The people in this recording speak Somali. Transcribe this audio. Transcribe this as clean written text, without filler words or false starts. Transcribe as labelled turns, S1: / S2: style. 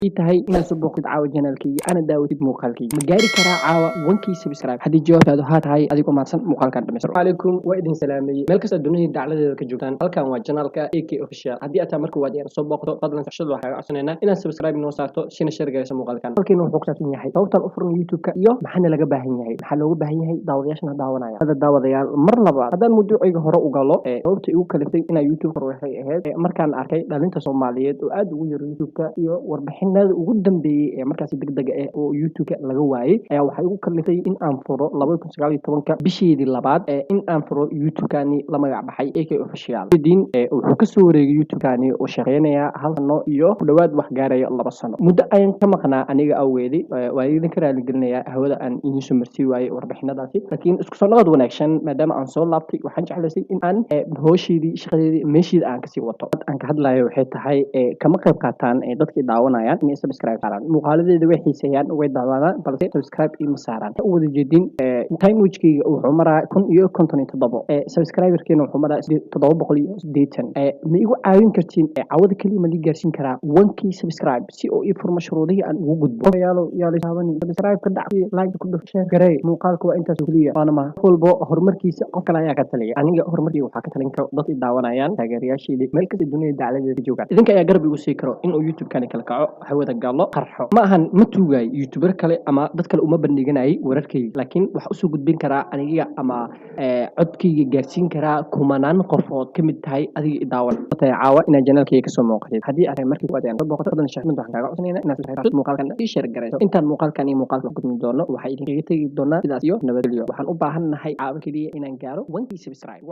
S1: tahay inaad soo booqatid caawa janaalkayga ana daawatid muuqaalkayga ma gaari karaa caawa 1k subscribe haddii jawaabtaadu haa tahay adigoo mahadsan muuqaalkan dhamaystiran calaykum waa idin salaamayey meel kasta dunida dacladeeda ka joogtaan halkan waa janaalka AK official haddii aad tahay markii waad yar soo booqdo fadlan saxshada waxaa ga codsanaynaa inaad subscribe noo saarto sina share garayso muuqaalkan halkeena wuxuu ku saabsan yahay sababtan u furno youtube-ka iyo maxaana laga baahan yahay maxaa looga baahan yahay daawadayaashana daawanaya hada daawadayaal mar labaad haddaan mawduucayga hore u galo sababta igu kaliftay inaa youtube hore waxay ahayd markaan arkay dhalinta soomaaliyeed oo aad ugu yar youtube-ka iyo warbixinada ugu dambeeyay markaas degdeg ah oo youtube-ka laga waayay ayaa waxay ugu kaliftay in aan furo 2019 bisheedii labaad in aan furo youtube-kani la magac baxay AK official din wuxuu ka soo wareegay youtube-kani oo shaqeynaya hal sano iyo ku dhawaad wax gaaraya 2 sano muddo ayaan ka maqnaa aniga awgeedi waa idin ka raali gelinayaa hawada aan idin soo marsii waayay warbixinadaasi laakiin isku soo noqod wanaagsan maadaama aan soo laabtay waxaan jeclaystay in aan hawsheedii shaqadeedii meesheedii aan kasii wato aan ka hadlayo waxay tahay kama qayb qaataan dadkii daawanayaan inay subscribe saaraan muuqaaladeeda way xiiseeyaan way daawadaan balse subscribe ima saaraan u wada jeedin time watchkayga wuxuu maraa 157 subscriberkeena wuxuu maraa 780 ma igu caawin kartiin caawada kaliya ma gaarsiin karaa 1k subscribe si oo ii furmo shuruudihii aan ugu gudbo yaalo subscribe ka dhac like ku dhuf share garay muuqaalka waa intaas kaliya waana ma walbo horumarkiisa qof kale ayaa ka taliya aniga horumarkii waxaa ka talin karo dad i daawanayaan taageerayaasheedii meel kasta dunida dacladeeda joogaan idinka ayaa garab igu sii karo inuu youtube-kani kala kaco hawada galo qarxo ma ahan ma tuugay youtuber kale ama dad kale uma bandhiganayay wararkayga laakiin waxa usoo gudbin karaa aniga ama codkayga gaarsiin karaa kumanaan qofood ka mid tahay adiga i daawan caawa inaad janaalkayga kasoo muuqatid haddii aad markii waad soo booqato fadlan shaaxmid waxaan kaaga codsanaynaa inaad muuqaalkan ii share garayso intaan muuqaalkan iyo muuqaalka gudbin doono waxaa idinkaga tegi doonaa sidaas iyo nabadgelyo waxaan u baahan nahay caawa keliya inaan gaaro 1k subscribe